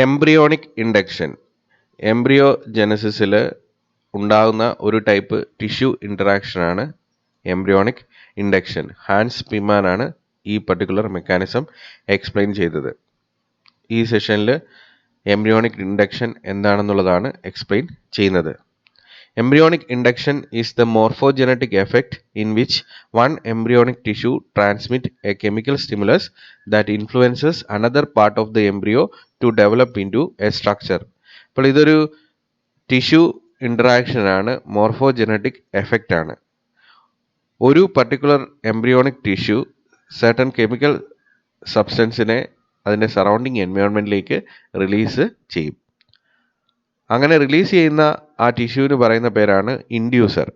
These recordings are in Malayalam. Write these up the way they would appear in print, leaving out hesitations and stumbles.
എംബ്രിയോണിക് ഇൻഡക്ഷൻ എംബ്രിയോജനസിസിൽ ഉണ്ടാകുന്ന ഒരു ടൈപ്പ് ടിഷ്യൂ ഇൻറ്ററാക്ഷനാണ് എംബ്രിയോണിക് ഇൻഡക്ഷൻ. ഹാൻസ് പിമാൻ ആണ് ഈ പർട്ടിക്കുലർ മെക്കാനിസം എക്സ്പ്ലെയിൻ ചെയ്തത്. ഈ സെഷനിൽ എംബ്രിയോണിക് ഇൻഡക്ഷൻ എന്താണെന്നുള്ളതാണ് എക്സ്പ്ലെയിൻ ചെയ്യുന്നത്. Embryonic induction is the morphogenetic effect in which one embryonic tissue transmits a chemical stimulus that influences another part of the embryo to develop into a structure. അപ്പോൾ ഇതൊരു ടിഷ്യൂ ഇൻറ്ററാക്ഷൻ ആണ്, മോർഫോജനറ്റിക് എഫക്റ്റ് ആണ്. ഒരു particular embryonic tissue certain chemical സബ്സ്റ്റൻസിനെ അതിൻ്റെ സറൗണ്ടിങ് എൻവയോൺമെൻറ്റിലേക്ക് റിലീസ് ചെയ്യും. അങ്ങനെ റിലീസ് ചെയ്യുന്ന ആ ടിഷ്യൂവിന് പറയുന്ന പേരാണ് ഇൻഡ്യൂസർ.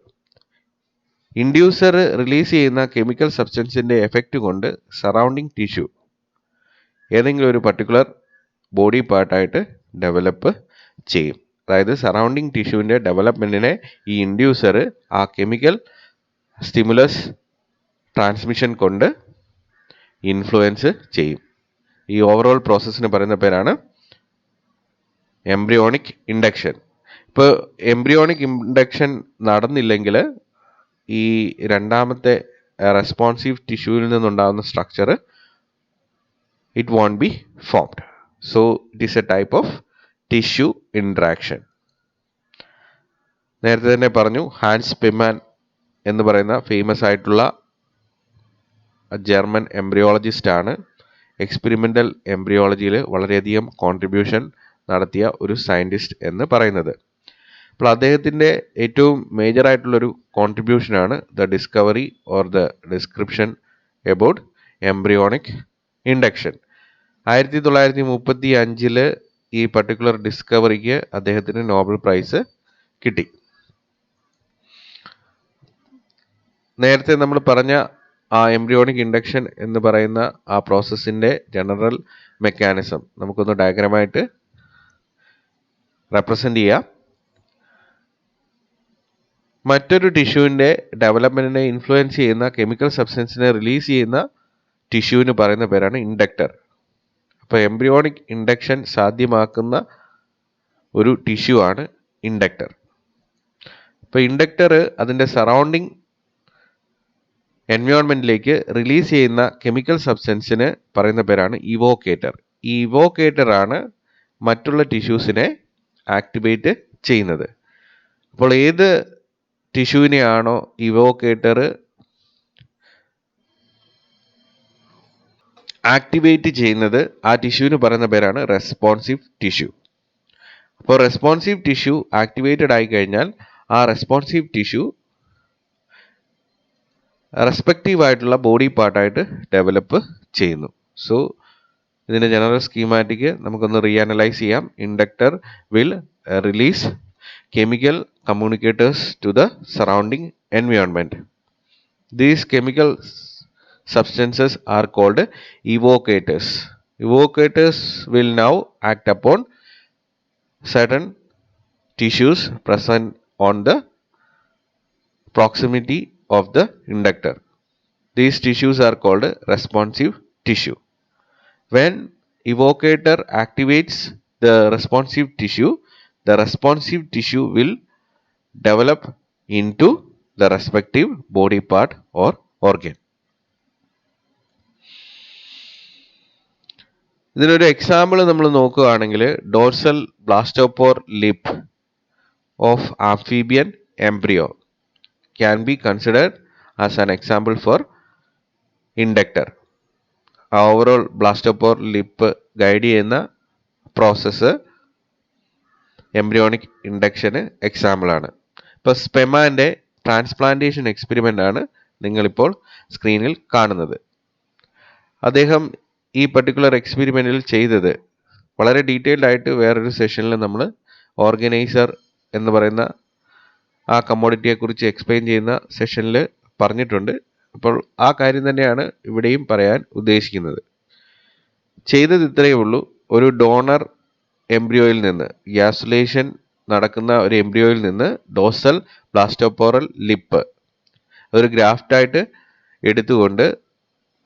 ഇൻഡ്യൂസർ റിലീസ് ചെയ്യുന്ന കെമിക്കൽ സബ്സ്റ്റൻസിൻ്റെ എഫക്റ്റ് കൊണ്ട് സറൗണ്ടിങ് ടിഷ്യൂ ഏതെങ്കിലും ഒരു പർട്ടിക്കുലർ ബോഡി പാർട്ടായിട്ട് ഡെവലപ്പ് ചെയ്യും. അതായത് സറൗണ്ടിങ് ടിഷ്യൂവിൻ്റെ ഡെവലപ്മെൻറ്റിനെ ഈ ഇൻഡ്യൂസർ ആ കെമിക്കൽ സ്റ്റിമുലസ് ട്രാൻസ്മിഷൻ കൊണ്ട് ഇൻഫ്ലുവൻസ് ചെയ്യും. ഈ ഓവറോൾ പ്രോസസ്സിന് പറയുന്ന പേരാണ് എംബ്രിയോണിക് ഇൻഡക്ഷൻ. ഇപ്പോൾ എംബ്രിയോണിക് ഇൻഡക്ഷൻ നടന്നില്ലെങ്കിൽ ഈ രണ്ടാമത്തെ റെസ്പോൺസീവ് ടിഷ്യൂവിൽ നിന്നുണ്ടാകുന്ന structure it won't be formed. So it is a type of tissue interaction. നേരത്തെ തന്നെ പറഞ്ഞു, ഹാൻസ് പിമാൻ എന്ന് പറയുന്ന ഫേമസ് ആയിട്ടുള്ള ജർമ്മൻ എംബ്രിയോളജിസ്റ്റ് ആണ്. എക്സ്പെരിമെൻ്റൽ എംബ്രിയോളജിയിൽ വളരെയധികം കോൺട്രിബ്യൂഷൻ നടത്തിയ ഒരു സയൻറ്റിസ്റ്റ് എന്ന് പറയുന്നത്. അപ്പോൾ അദ്ദേഹത്തിൻ്റെ ഏറ്റവും മേജർ ആയിട്ടുള്ളൊരു കോൺട്രിബ്യൂഷനാണ് the discovery or the description about embryonic induction. 1935 ഈ പർട്ടിക്കുലർ ഡിസ്കവറിക്ക് അദ്ദേഹത്തിന് നോബൽ പ്രൈസ് കിട്ടി. നേരത്തെ നമ്മൾ പറഞ്ഞ ആ എംബ്രിയോണിക് ഇൻഡക്ഷൻ എന്ന് പറയുന്ന ആ പ്രോസസ്സിൻ്റെ ജനറൽ മെക്കാനിസം നമുക്കൊന്ന് ഡയഗ്രമായിട്ട് റെപ്രസെൻ്റ് ചെയ്യാം. മറ്റൊരു ടിഷ്യൂവിൻ്റെ ഡെവലപ്മെൻറ്റിനെ ഇൻഫ്ലുവൻസ് ചെയ്യുന്ന കെമിക്കൽ സബ്സ്റ്റൻസിനെ റിലീസ് ചെയ്യുന്ന ടിഷ്യൂവിന് പറയുന്ന പേരാണ് ഇൻഡക്ടർ. അപ്പോൾ എംബ്രിയോണിക് ഇൻഡക്ഷൻ സാധ്യമാക്കുന്ന ഒരു ടിഷ്യൂ ആണ് ഇൻഡക്ടർ. അപ്പോൾ ഇൻഡക്ടർ അതിൻ്റെ സറൗണ്ടിങ് എൻവയോൺമെൻറ്റിലേക്ക് റിലീസ് ചെയ്യുന്ന കെമിക്കൽ സബ്സ്റ്റൻസിന് പറയുന്ന പേരാണ് ഇവോക്കേറ്റർ. ഈ ഇവോക്കേറ്റർ ആണ് മറ്റുള്ള ടിഷ്യൂസിനെ ആക്ടിവേറ്റ് ചെയ്യുന്നത്. അപ്പോൾ ഏത് ടിഷ്യൂവിനെയാണോ ഇവോക്കേറ്റർ ആക്ടിവേറ്റ് ചെയ്യുന്നത് ആ ടിഷ്യൂവിന് പറയുന്ന പേരാണ് റെസ്പോൺസീവ് ടിഷ്യൂ. അപ്പോൾ റെസ്പോൺസീവ് ടിഷ്യൂ ആക്ടിവേറ്റഡ് ആയി കഴിഞ്ഞാൽ ആ റെസ്പോൺസീവ് ടിഷ്യൂ റെസ്പെക്റ്റീവ് ആയിട്ടുള്ള ബോഡി പാർട്ടായിട്ട് ഡെവലപ്പ് ചെയ്യുന്നു. സോ ഇതിൻ്റെ ജനറൽ സ്കീമാറ്റിക് നമുക്കൊന്ന് റീഅനലൈസ് ചെയ്യാം. Inductor will release chemical communicators to the surrounding environment. These chemical substances are called evocators. Evocators will now act upon certain tissues present on the proximity of the inductor. These tissues are called responsive tissue. When evocator activates the responsive tissue, the responsive tissue will develop into the respective body part or organ. ഇതിനൊരു എക്സാമ്പിൾ നമ്മൾ നോക്കുകയാണെങ്കിൽ dorsal blastopore lip of amphibian embryo can be considered as an example for inductor. Overall blastopore lip guide ചെയ്യുന്ന പ്രോസസ്സ് എംബ്രിയോണിക് ഇൻഡക്ഷന് എക്സാമ്പിളാണ്. ഇപ്പോൾ സ്പെമാൻ്റെ ട്രാൻസ്പ്ലാന്റേഷൻ എക്സ്പെരിമെൻ്റ് ആണ് നിങ്ങളിപ്പോൾ സ്ക്രീനിൽ കാണുന്നത്. അദ്ദേഹം ഈ പർട്ടിക്കുലർ എക്സ്പെരിമെൻറ്റിൽ ചെയ്തത് വളരെ ഡീറ്റെയിൽഡ് ആയിട്ട് വേറൊരു സെഷനിൽ നമ്മൾ ഓർഗനൈസർ എന്ന് പറയുന്ന ആ കമ്മോഡിറ്റിയെക്കുറിച്ച് എക്സ്പ്ലെയിൻ ചെയ്യുന്ന സെഷനിൽ പറഞ്ഞിട്ടുണ്ട്. അപ്പോൾ ആ കാര്യം തന്നെയാണ് ഇവിടെയും പറയാൻ ഉദ്ദേശിക്കുന്നത്. ചെയ്തത് ഇത്രയേ ഉള്ളൂ. ഒരു ഡോണർ എംബ്രിയോയിൽ നിന്ന്, ഗ്യാസുലേഷൻ നടക്കുന്ന ഒരു എംബ്രിയോയിൽ നിന്ന് ഡോർസൽ ബ്ലാസ്റ്റോപോറൽ ലിപ്പ് അതൊരു ഗ്രാഫ്റ്റായിട്ട് എടുത്തുകൊണ്ട്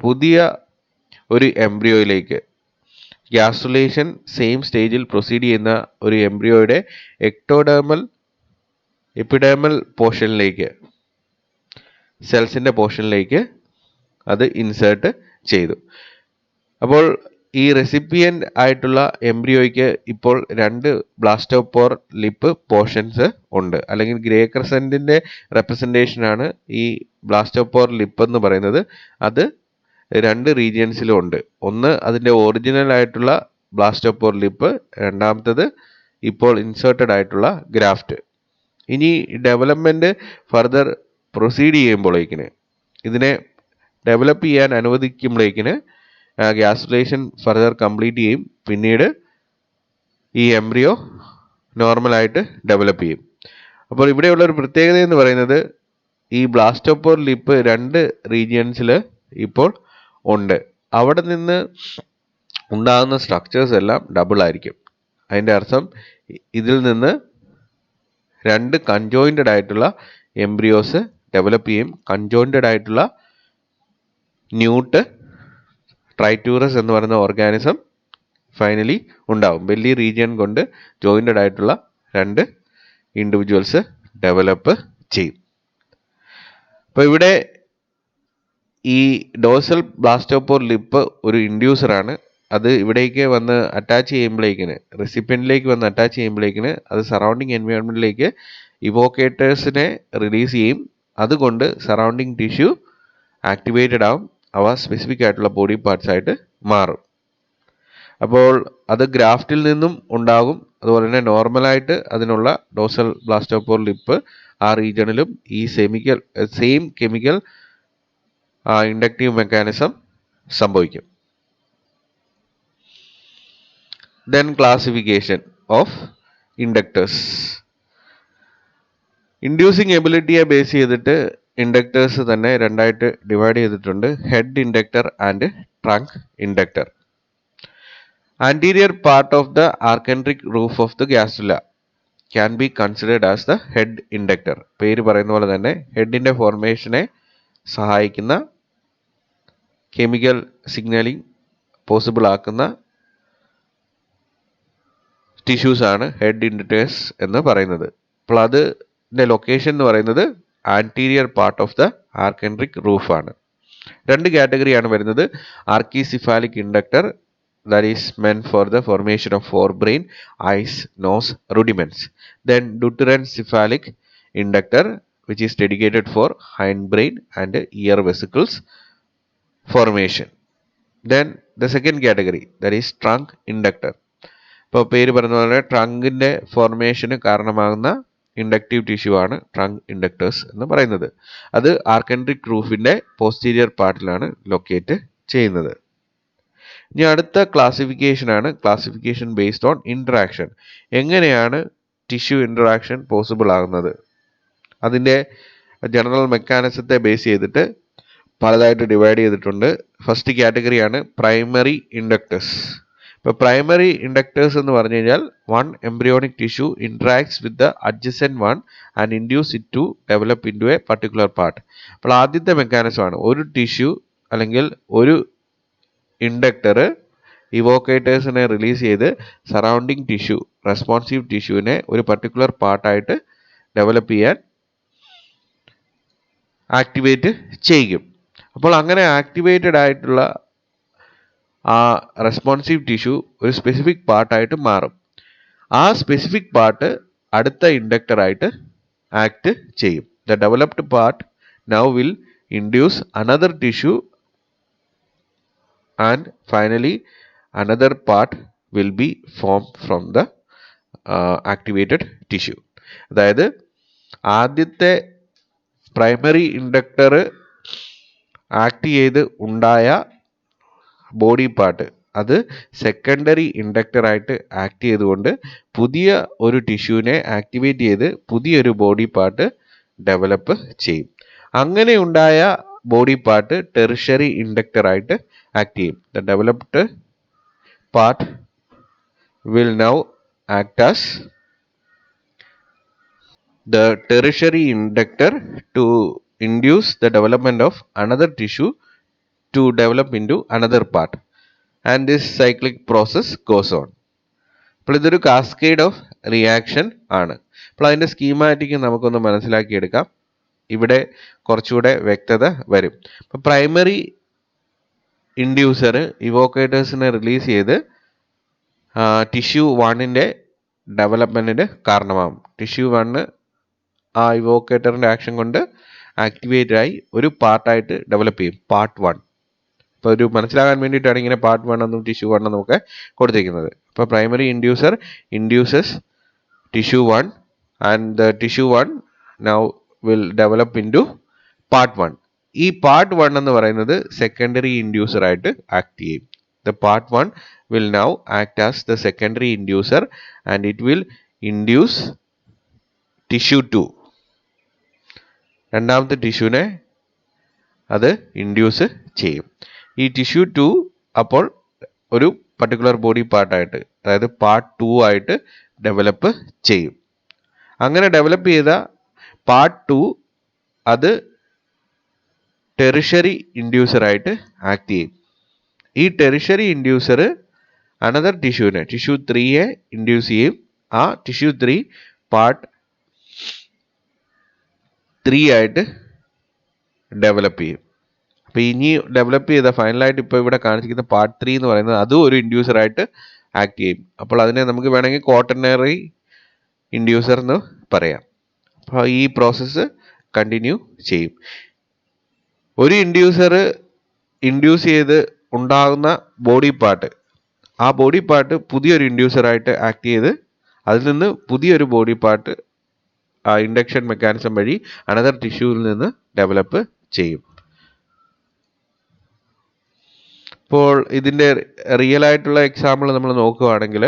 പുതിയ ഒരു എംബ്രിയോയിലേക്ക് ഗ്യാസ്ട്രുലേഷൻ സെയിം സ്റ്റേജിൽ പ്രൊസീഡ് ചെയ്യുന്ന ഒരു എംബ്രിയോയുടെ എക്ടോഡെർമൽ എപ്പിഡെർമൽ പോർഷനിലേക്ക് സെൽസിൻ്റെ പോർഷനിലേക്ക് അത് ഇൻസേർട്ട് ചെയ്തു. അപ്പോൾ ഈ റെസിപ്പിയൻ്റ് ആയിട്ടുള്ള എംബ്രിയോയ്ക്ക് ഇപ്പോൾ 2 ബ്ലാസ്റ്റോപോർ ലിപ്പ് പോർഷൻസ് ഉണ്ട്, അല്ലെങ്കിൽ ഗ്രേ ക്രസൻറ്റിൻ്റെ റെപ്രസെൻറ്റേഷനാണ് ഈ ബ്ലാസ്റ്റോപോർ ലിപ്പ് എന്ന് പറയുന്നത്. അത് 2 റീജിയൻസിലും ഉണ്ട്. ഒന്ന് അതിൻ്റെ ഒറിജിനൽ ആയിട്ടുള്ള ബ്ലാസ്റ്റോപോർ ലിപ്പ്, രണ്ടാമത്തത് ഇപ്പോൾ ഇൻസേർട്ടഡ് ആയിട്ടുള്ള ഗ്രാഫ്റ്റ്. ഇനി ഡെവലപ്മെൻറ്റ് ഫർദർ പ്രൊസീഡ് ചെയ്യുമ്പോഴേക്കിന്, ഇതിനെ ഡെവലപ്പ് ചെയ്യാൻ അനുവദിക്കുമ്പോഴേക്കിന് ഗ്യാസ്ട്രുലേഷൻ ഫർദർ കംപ്ലീറ്റ് ചെയ്യും. പിന്നീട് ഈ എംബ്രിയോ നോർമലായിട്ട് ഡെവലപ്പ് ചെയ്യും. അപ്പോൾ ഇവിടെയുള്ള ഒരു പ്രത്യേകത എന്ന് പറയുന്നത്, ഈ ബ്ലാസ്റ്റോപോർ ലിപ്പ് 2 റീജിയൻസിൽ ഇപ്പോൾ ഉണ്ട്. അവിടെ നിന്ന് ഉണ്ടാകുന്ന സ്ട്രക്ചേഴ്സ് എല്ലാം ഡബിൾ ആയിരിക്കും. അതിൻ്റെ അർത്ഥം ഇതിൽ നിന്ന് 2 കൺജോയിൻറ്റഡ് ആയിട്ടുള്ള എംബ്രിയോസ് ഡെവലപ്പ് ചെയ്യും. കൺജോയിൻറ്റഡ് ആയിട്ടുള്ള ന്യൂട്ട് ട്രൈറ്റൂറസ് എന്ന് പറയുന്ന ഓർഗാനിസം ഫൈനലി ഉണ്ടാവും. ബെല്ലി റീജിയൻ കൊണ്ട് ജോയിൻറ്റഡ് ആയിട്ടുള്ള 2 ഇൻഡിവിജ്വൽസ് ഡെവലപ്പ് ചെയ്യും. അപ്പോൾ ഇവിടെ ഈ ഡോർസൽ ബ്ലാസ്റ്റോപോർ ലിപ്പ് ഒരു ഇൻഡ്യൂസറാണ്. അത് ഇവിടേക്ക് വന്ന് അറ്റാച്ച് ചെയ്യുമ്പോഴേക്കിന്, റെസിപ്പിയൻറ്റിലേക്ക് വന്ന് അറ്റാച്ച് ചെയ്യുമ്പോഴേക്കിന് അത് സറൗണ്ടിങ് എൻവയോൺമെൻറ്റിലേക്ക് ഇവോക്കേറ്റേഴ്സിനെ റിലീസ് ചെയ്യും. അതുകൊണ്ട് സറൗണ്ടിങ് ടിഷ്യൂ ആക്ടിവേറ്റഡ് ആവും. അവ സ്പെസിഫിക് ആയിട്ടുള്ള ബോഡി പാർട്സ് ആയിട്ട് മാറും. അപ്പോൾ അത് ഗ്രാഫ്റ്റിൽ നിന്നും ഉണ്ടാകും. അതുപോലെ തന്നെ നോർമലായിട്ട് അതിനുള്ള ഡോർസൽ ബ്ലാസ്റ്റോപോർ ലിപ്പ് ആ റീജിയണിലും ഈ സെയിം കെമിക്കൽ ഇൻഡക്റ്റീവ് മെക്കാനിസം സംഭവിക്കും. Then classification of inductors. Inducing എബിലിറ്റിയെ ബേസ് ചെയ്തിട്ട് ഇൻഡക്ടേഴ്സ് തന്നെ 2ആയിട്ട് ഡിവൈഡ് ചെയ്തിട്ടുണ്ട്. Head inductor and trunk inductor. Anterior part of the archenteric roof of the gastrula can be considered as the head inductor. പേര് പറയുന്ന പോലെ തന്നെ ഹെഡിൻ്റെ ഫോർമേഷനെ സഹായിക്കുന്ന കെമിക്കൽ സിഗ്നലിംഗ് പോസിബിൾ ആക്കുന്ന ടിഷ്യൂസാണ് ഹെഡ് ഇൻഡക്ടേഴ്സ് എന്ന് പറയുന്നത്. അപ്പോൾ അതിൻ്റെ ലൊക്കേഷൻ എന്ന് പറയുന്നത് ആൻറ്റീരിയർ പാർട്ട് ഓഫ് ദ ആർക്കൻട്രിക് റൂഫാണ്. 2 കാറ്റഗറിയാണ് വരുന്നത്. ആർക്കിസിഫാലിക് inductor, that is meant for the formation of forebrain, eyes, nose rudiments. Then deuterant cephalic inductor, which is dedicated for hindbrain and ear vesicles formation. Then the second category, that is trunk inductor. ഇപ്പോൾ പേര് പറഞ്ഞ പോലെ ട്രങ്കിൻ്റെ ഫോർമേഷന് കാരണമാകുന്ന ഇൻഡക്റ്റീവ് ടിഷ്യൂ ആണ് ട്രങ്ക് ഇൻഡക്ടേഴ്സ് എന്ന് പറയുന്നത്. അത് ആർക്കൻട്രിക് റൂഫിൻ്റെ പോസ്റ്റീരിയർ പാർട്ടിലാണ് ലൊക്കേറ്റ് ചെയ്യുന്നത്. ഇനി അടുത്ത ക്ലാസിഫിക്കേഷനാണ് ക്ലാസിഫിക്കേഷൻ ബേസ്ഡ് ഓൺ ഇൻട്രാക്ഷൻ. എങ്ങനെയാണ് ടിഷ്യൂ ഇൻട്രാക്ഷൻ പോസിബിൾ ആകുന്നത്? അതിൻ്റെ ജനറൽ മെക്കാനിസത്തെ ബേസ് ചെയ്തിട്ട് പലതായിട്ട് ഡിവൈഡ് ചെയ്തിട്ടുണ്ട്. ഫസ്റ്റ് കാറ്റഗറിയാണ് പ്രൈമറി ഇൻഡക്ടേഴ്സ്. ഇപ്പോൾ പ്രൈമറി ഇൻഡക്ടേഴ്സ് എന്ന് പറഞ്ഞു കഴിഞ്ഞാൽ, 1 embryonic tissue interacts with the adjacent one and induce it to develop into a particular part. അപ്പോൾ ആദ്യത്തെ മെക്കാനിസമാണ് ഒരു ടിഷ്യൂ അല്ലെങ്കിൽ ഒരു ഇൻഡക്ടർ ഇവോക്കേറ്റേഴ്സിനെ റിലീസ് ചെയ്ത് സറൗണ്ടിങ് ടിഷ്യൂ, റെസ്പോൺസീവ് ടിഷ്യൂവിനെ ഒരു പർട്ടിക്കുലർ പാർട്ടായിട്ട് ഡെവലപ്പ് ചെയ്യാൻ ആക്ടിവേറ്റ് ചെയ്യും. അപ്പോൾ അങ്ങനെ ആക്ടിവേറ്റഡ് ആയിട്ടുള്ള ആ റെസ്പോൺസീവ് ടിഷ്യൂ ഒരു സ്പെസിഫിക് പാർട്ടായിട്ട് മാറും. ആ സ്പെസിഫിക് പാർട്ട് അടുത്ത ഇൻഡക്ടറായിട്ട് ആക്ട് ചെയ്യും. The developed part now will induce another tissue and finally another part will be formed from the activated tissue. അതായത് ആദ്യത്തെ പ്രൈമറി ഇൻഡക്ടർ ആക്ട് ചെയ്ത് ഉണ്ടായ ബോഡി പാർട്ട് അത് സെക്കൻഡറി ഇൻഡക്ടറായിട്ട് ആക്ട് ചെയ്തുകൊണ്ട് പുതിയ ഒരു ടിഷ്യൂവിനെ ആക്ടിവേറ്റ് ചെയ്ത് പുതിയൊരു ബോഡി പാർട്ട് ഡെവലപ്പ് ചെയ്യും. അങ്ങനെ ഉണ്ടായ ബോഡി പാർട്ട് ടെറിഷറി ഇൻഡക്ടറായിട്ട് ആക്ട് ചെയ്യും. The developed part will now act as the tertiary inductor to induce the development of another tissue to develop into another part. and this cyclic process goes on. അപ്പോൾ ഇതൊരു കാസ്കേഡ് ഓഫ് റിയാക്ഷൻ ആണ്. അപ്പോൾ അതിൻ്റെ സ്കീമാറ്റിക് നമുക്കൊന്ന് മനസ്സിലാക്കിയെടുക്കാം. ഇവിടെ കുറച്ചുകൂടെ വ്യക്തത വരും. അപ്പോൾ പ്രൈമറി ഇൻഡ്യൂസർ ഇവോക്കേറ്റേഴ്സിനെ റിലീസ് ചെയ്ത് ടിഷ്യൂ 1ൻ്റെ ഡെവലപ്മെൻറ്റിന് കാരണമാകും. ടിഷ്യൂ 1 ആ ഇവോക്കേറ്ററിൻ്റെ ആക്ഷൻ കൊണ്ട് ആക്ടിവേറ്റ് ആയി ഒരു പാർട്ടായിട്ട് ഡെവലപ്പ് ചെയ്യും, പാർട്ട് 1. അപ്പോൾ ഒരു മനസ്സിലാകാൻ വേണ്ടിയിട്ടാണ് ഇങ്ങനെ പാർട്ട് 1 എന്നും ടിഷ്യൂ 1 എന്നും ഒക്കെ കൊടുത്തിരിക്കുന്നത്. അപ്പോൾ primary inducer induces tissue 1 and the tissue 1 now will develop into part 1. ഈ പാർട്ട് 1 എന്ന് പറയുന്നത് സെക്കൻഡറി ഇൻഡ്യൂസർ ആയിട്ട് ആക്ട് ചെയ്യും. The part 1 will now act as the secondary inducer and it will induce tissue 2. രണ്ടാമത്തെ ടിഷ്യൂനെ അത് ഇൻഡ്യൂസ് ചെയ്യും. ഈ ടിഷ്യൂ 2 അപ്പോൾ ഒരു പർട്ടിക്കുലർ ബോഡി പാർട്ടായിട്ട്, അതായത് പാർട്ട് 2 ആയിട്ട് ഡെവലപ്പ് ചെയ്യും. അങ്ങനെ ഡെവലപ്പ് ചെയ്ത പാർട്ട് 2 അത് ടെറിഷറി ഇൻഡ്യൂസറായിട്ട് ആക്ട് ചെയ്യും. ഈ ടെറിഷറി ഇൻഡ്യൂസർ അനദർ ടിഷ്യൂനെ, ടിഷ്യൂ 3യെ ഇൻഡ്യൂസ് ചെയ്യും. ആ ടിഷ്യൂ 3 പാർട്ട് 3 ആയിട്ട് ഡെവലപ്പ് ചെയ്യും. അപ്പോൾ ഇനി ഡെവലപ്പ് ചെയ്ത ഫൈനലായിട്ട് ഇപ്പോൾ ഇവിടെ കാണിച്ചിരിക്കുന്ന പാർട്ട് 3 എന്ന് പറയുന്നത് അതും ഒരു ഇൻഡ്യൂസറായിട്ട് ആക്ട് ചെയ്യും. അപ്പോൾ അതിനെ നമുക്ക് വേണമെങ്കിൽ ക്വാട്ടർണറി ഇൻഡ്യൂസർ എന്ന് പറയാം. അപ്പോൾ ഈ പ്രോസസ്സ് കണ്ടിന്യൂ ചെയ്യും. ഒരു ഇൻഡ്യൂസർ ഇൻഡ്യൂസ് ചെയ്ത് ഉണ്ടാകുന്ന ബോഡി പാർട്ട്, ആ ബോഡി പാർട്ട് പുതിയൊരു ഇൻഡ്യൂസറായിട്ട് ആക്ട് ചെയ്ത് അതിൽ നിന്ന് പുതിയൊരു ബോഡി പാർട്ട് ആ ഇൻഡക്ഷൻ മെക്കാനിസം വഴി അനദർ ടിഷ്യൂവിൽ നിന്ന് ഡെവലപ്പ് ചെയ്യും. ഇപ്പോൾ ഇതിൻ്റെ റിയൽ ആയിട്ടുള്ള എക്സാമ്പിൾ നമ്മൾ നോക്കുകയാണെങ്കിൽ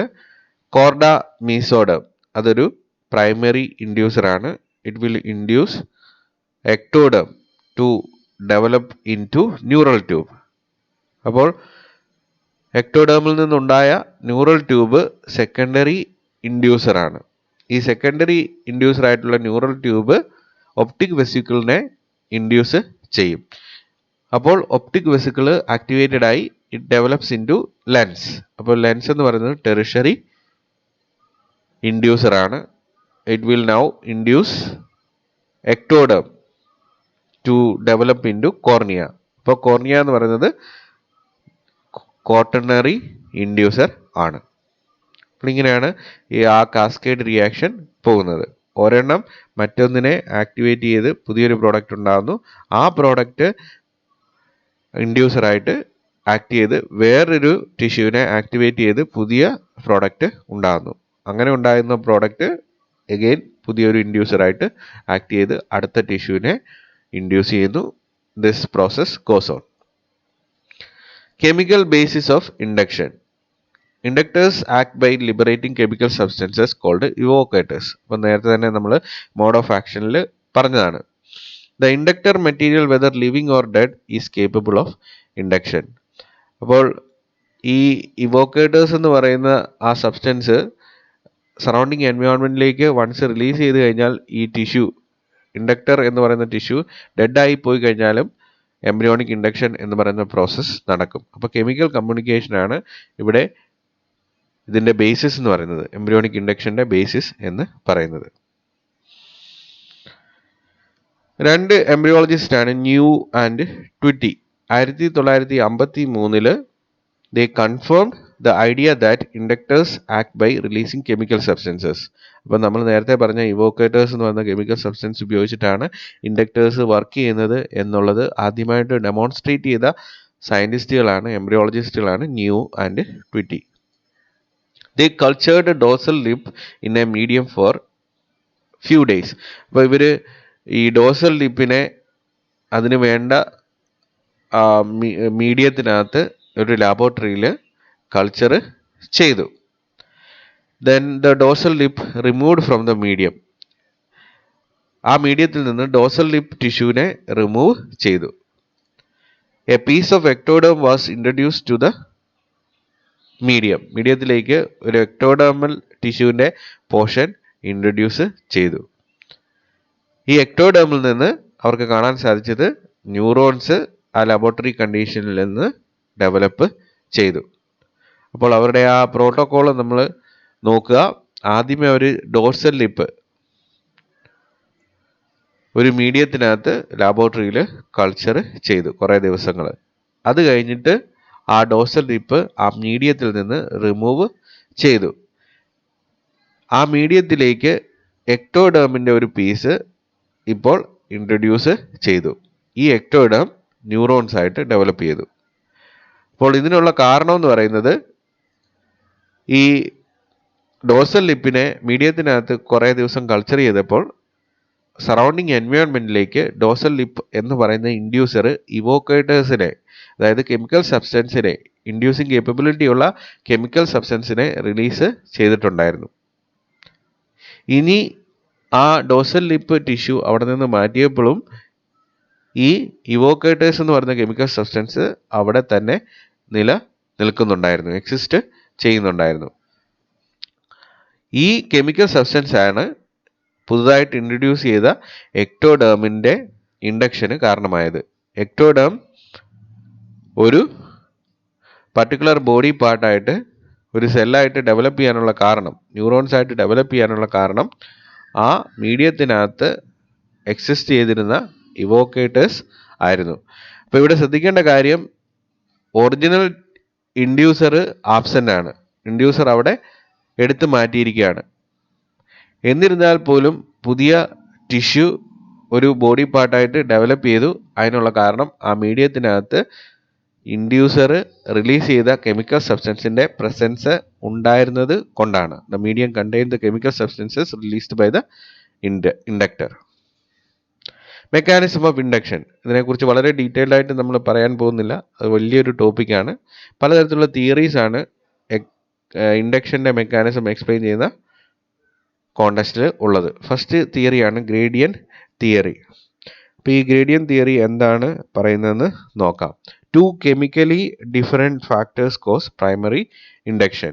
കോർഡ മീസോഡം അതൊരു പ്രൈമറി ഇൻഡ്യൂസറാണ്. It will induce ectoderm to develop into neural tube. അപ്പോൾ എക്ടോഡേമിൽ നിന്നുണ്ടായ ന്യൂറൽ ട്യൂബ് സെക്കൻഡറി ഇൻഡ്യൂസറാണ്. ഈ സെക്കൻഡറി ഇൻഡ്യൂസർ ആയിട്ടുള്ള ന്യൂറൽ ട്യൂബ് ഒപ്റ്റിക് വെസിക്കിളിനെ ഇൻഡ്യൂസ് ചെയ്യും. അപ്പോൾ ഒപ്റ്റിക് വെസിക്കിൾ ആക്ടിവേറ്റഡ് ആയി it develops into lens. അപ്പോൾ ലെൻസ് എന്ന് പറയുന്നത് ടെറിഷറി ഇൻഡ്യൂസറാണ്. It will now induce ectoderm to develop into cornea. അപ്പോൾ കോർണിയ എന്ന് പറയുന്നത് ക്വാട്ടർണറി ഇൻഡ്യൂസർ ആണ്. അപ്പോൾ ഇങ്ങനെയാണ് ഈ ആ കാസ്കേഡ് റിയാക്ഷൻ പോകുന്നത്. ഒരെണ്ണം മറ്റൊന്നിനെ ആക്ടിവേറ്റ് ചെയ്ത് പുതിയൊരു പ്രോഡക്റ്റ് ഉണ്ടാകുന്നു. ആ പ്രോഡക്റ്റ് ഇൻഡ്യൂസറായിട്ട് ആക്ട് ചെയ്ത് വേറൊരു ടിഷ്യൂവിനെ ആക്ടിവേറ്റ് ചെയ്ത് പുതിയ പ്രോഡക്റ്റ് ഉണ്ടാകുന്നു. അങ്ങനെ ഉണ്ടാകുന്ന പ്രോഡക്റ്റ് എഗെയിൻ പുതിയൊരു ഇൻഡ്യൂസറായിട്ട് ആക്ട് ചെയ്ത് അടുത്ത ടിഷ്യൂവിനെ ഇൻഡ്യൂസ് ചെയ്യുന്നു. This process goes on. Chemical basis of induction. Inductors act by liberating chemical substances called evocators. അപ്പോൾ നേരത്തെ തന്നെ നമ്മൾ മോഡ് ഓഫ് ആക്ഷനിൽ പറഞ്ഞതാണ്. The inductor material whether living or dead is capable of induction. അപ്പോൾ ഈ ഇവോക്കേറ്റേഴ്സ് എന്ന് പറയുന്ന ആ സബ്സ്റ്റൻസ് സറൗണ്ടിങ് എൻവയോൺമെൻറ്റിലേക്ക് വൺസ് റിലീസ് ചെയ്ത് കഴിഞ്ഞാൽ ഈ ടിഷ്യൂ, ഇൻഡക്ടർ എന്ന് പറയുന്ന ടിഷ്യൂ ഡെഡായി പോയി കഴിഞ്ഞാലും എംബ്രിയോണിക് ഇൻഡക്ഷൻ എന്ന് പറയുന്ന പ്രോസസ്സ് നടക്കും. അപ്പോൾ കെമിക്കൽ കമ്മ്യൂണിക്കേഷനാണ് ഇവിടെ ഇതിൻ്റെ ബേസിസ് എന്ന് പറയുന്നത്, എംബ്രിയോണിക് ഇൻഡക്ഷൻ്റെ ബേസിസ് എന്ന് പറയുന്നത്. രണ്ട് എംബ്രിയോളജിസ്റ്റാണ് new and ട്വിറ്റി. 1953 they confirmed the idea that inductors act by releasing chemical substances. അപ്പോൾ നമ്മൾ നേരത്തെ പറഞ്ഞ ഇവോക്കേറ്റേഴ്സ് എന്ന് പറയുന്ന കെമിക്കൽ സബ്സ്റ്റൻസ് ഉപയോഗിച്ചിട്ടാണ് ഇൻഡക്ടേഴ്സ് വർക്ക് ചെയ്യുന്നത് എന്നുള്ളത് ആദ്യമായിട്ട് ഡെമോൺസ്ട്രേറ്റ് ചെയ്ത സയൻറ്റിസ്റ്റുകളാണ്, എംബ്രിയോളജിസ്റ്റുകളാണ് Niu and Twitty. They cultured dorsal lip in a medium for few days. അപ്പോൾ ഇവർ ഈ ഡോർസൽ ലിപ്പിനെ അതിന് വേണ്ട മീഡിയത്തിനകത്ത് ഒരു ലാബോറട്ടറിയിൽ കൾച്ചർ ചെയ്തു. Then the dorsal lip removed from the medium. ആ മീഡിയത്തിൽ നിന്ന് ഡോർസൽ ലിപ്പ് ടിഷ്യൂവിനെ റിമൂവ് ചെയ്തു. A piece of ectoderm was introduce to the medium. മീഡിയത്തിലേക്ക് ഒരു എക്ടോഡേമൽ ടിഷ്യൂവിൻ്റെ പോർഷൻ ഇൻട്രൊഡ്യൂസ് ചെയ്തു. ഈ എക്ടോഡേമിൽ നിന്ന് അവർക്ക് കാണാൻ സാധിച്ചത് ന്യൂറോൺസ് ആ ലബോറട്ടറി കണ്ടീഷനിൽ നിന്ന് ഡെവലപ്പ് ചെയ്തു. അപ്പോൾ അവരുടെ ആ പ്രോട്ടോകോൾ നമ്മൾ നോക്കുക. ആദ്യമേ ഒരു ഡോർസൽ ലിപ്പ് ഒരു മീഡിയത്തിനകത്ത് ലാബോറട്ടറിയിൽ കൾച്ചർ ചെയ്തു കുറേ ദിവസങ്ങൾ. അത് കഴിഞ്ഞിട്ട് ആ ഡോർസൽ ലിപ്പ് ആ മീഡിയത്തിൽ നിന്ന് റിമൂവ് ചെയ്തു. ആ മീഡിയത്തിലേക്ക് എക്ടോഡേമിൻ്റെ ഒരു പീസ് ഇപ്പോൾ ഇൻട്രൊഡ്യൂസ് ചെയ്തു. ഈ എക്ടോഡേം ന്യൂറോൺസ് ആയിട്ട് ഡെവലപ്പ് ചെയ്തു. അപ്പോൾ ഇതിനുള്ള കാരണം എന്ന് പറയുന്നത് ഈ ഡോർസൽ ലിപ്പിനെ മീഡിയത്തിനകത്ത് കുറേ ദിവസം കൾച്ചർ ചെയ്തപ്പോൾ സറൗണ്ടിങ് എൻവയോൺമെൻറ്റിലേക്ക് ഡോർസൽ ലിപ്പ് എന്ന് പറയുന്ന ഇൻഡ്യൂസർ ഇവോക്കേറ്റേഴ്സിനെ, അതായത് കെമിക്കൽ സബ്സ്റ്റൻസിനെ, ഇൻഡ്യൂസിങ് കേപ്പബിലിറ്റി ഉള്ള കെമിക്കൽ സബ്സ്റ്റൻസിനെ റിലീസ് ചെയ്തിട്ടുണ്ടായിരുന്നു. ഇനി ആ ഡോർസൽ ലിപ്പ് ടിഷ്യൂ അവിടെ നിന്ന് മാറ്റിയപ്പോഴും ഈ ഇവോക്കേറ്റേഴ്സ് എന്ന് പറയുന്ന കെമിക്കൽ സബ്സ്റ്റൻസ് അവിടെ തന്നെ നിൽക്കുന്നുണ്ടായിരുന്നു, എക്സിസ്റ്റ് ചെയ്യുന്നുണ്ടായിരുന്നു. ഈ കെമിക്കൽ സബ്സ്റ്റൻസ് ആണ് പുതുതായിട്ട് ഇൻട്രൊഡ്യൂസ് ചെയ്ത എക്ടോഡേമിൻ്റെ ഇൻഡക്ഷന് കാരണമായത്. എക്ടോഡേം ഒരു പർട്ടിക്കുലർ ബോഡി പാർട്ടായിട്ട് ഒരു സെല്ലായിട്ട് ഡെവലപ്പ് ചെയ്യാനുള്ള കാരണം, ന്യൂറോൺസ് ആയിട്ട് ഡെവലപ്പ് ചെയ്യാനുള്ള കാരണം ആ മീഡിയത്തിനകത്ത് എക്സിസ്റ്റ് ചെയ്തിരുന്ന ഇവോക്കേറ്റേഴ്സ് ആയിരുന്നു. അപ്പോൾ ഇവിടെ ശ്രദ്ധിക്കേണ്ട കാര്യം, ഒറിജിനൽ ഇൻഡ്യൂസർ ആബ്സെൻ്റ് ആണ്. ഇൻഡ്യൂസർ അവിടെ എടുത്തു മാറ്റിയിരിക്കുകയാണ്. എന്നിരുന്നാൽ പോലും പുതിയ ടിഷ്യൂ ഒരു ബോഡി പാർട്ടായിട്ട് ഡെവലപ്പ് ചെയ്തു. അതിനുള്ള കാരണം ആ മീഡിയത്തിനകത്ത് ഇൻഡ്യൂസർ റിലീസ് ചെയ്ത കെമിക്കൽ സബ്സ്റ്റൻസിൻ്റെ പ്രസൻസ് ഉണ്ടായിരുന്നത് കൊണ്ടാണ്. The medium contain the chemical substances released by the inductor. Mechanism of induction, ഇതിനെക്കുറിച്ച് വളരെ ഡീറ്റെയിൽഡ് ആയിട്ട് നമ്മൾ പറയാൻ പോകുന്നില്ല, അത് വലിയൊരു ടോപ്പിക്കാണ്. പലതരത്തിലുള്ള തിയറീസാണ് ഇൻഡക്ഷൻ്റെ മെക്കാനിസം എക്സ്പ്ലെയിൻ ചെയ്യുന്ന കോണ്ടസ്റ്റിൽ ഉള്ളത്. ഫസ്റ്റ് തിയറിയാണ് ഗ്രേഡിയൻറ്റ് തിയറി. അപ്പോൾ ഈ ഗ്രേഡിയൻറ്റ് തിയറി എന്താണ് പറയുന്നതെന്ന് നോക്കാം. 2 chemically different factors cause primary induction,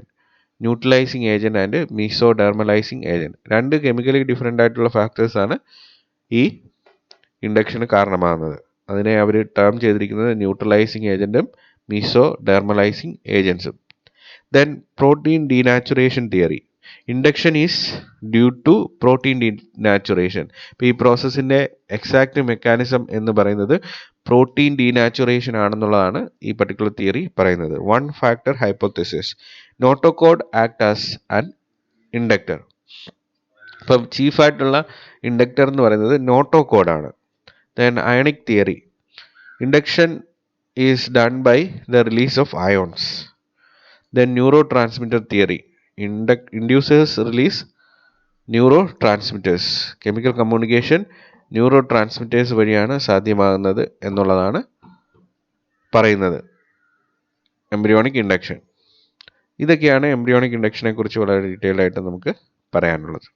neutralizing agent and mesodermalizing agent. 2 chemically different ആയിട്ടുള്ള ഫാക്ടേഴ്സാണ് ഈ ഇൻഡക്ഷന് കാരണമാകുന്നത്. അതിനെ അവർ ടേം ചെയ്തിരിക്കുന്നത് ന്യൂട്രലൈസിങ് ഏജൻറ്റും മീസോഡെർമലൈസിങ് ഏജൻസും. Then protein denaturation theory. Induction is due to protein denaturation. ഇപ്പോൾ ഈ പ്രോസസ്സിൻ്റെ എക്സാക്റ്റ് മെക്കാനിസം എന്ന് പറയുന്നത് പ്രോട്ടീൻ ഡീനാച്ചുറേഷൻ ആണെന്നുള്ളതാണ് ഈ പർട്ടിക്കുലർ തിയറി പറയുന്നത്. 1 factor hypothesis, notochord act as an inductor. ഇപ്പം ചീഫായിട്ടുള്ള ഇൻഡക്ടർ എന്ന് പറയുന്നത് നോട്ടോകോഡാണ്. Then ionic theory. Induction is done by the release of ions. Then neurotransmitter theory. Inducers release neurotransmitters. Chemical communication neurotransmitters വഴിയാണ് സാധ്യമാകുന്നത് എന്നുള്ളതാണ് പറയുന്നത് എംബ്രിയോണിക് ഇൻഡക്ഷൻ. ഇതൊക്കെയാണ് എംബ്രിയോണിക് ഇൻഡക്ഷനെ കുറിച്ച് വളരെ ഡീറ്റെയിൽഡ് ആയിട്ട് നമുക്ക് പറയാനുള്ളത്.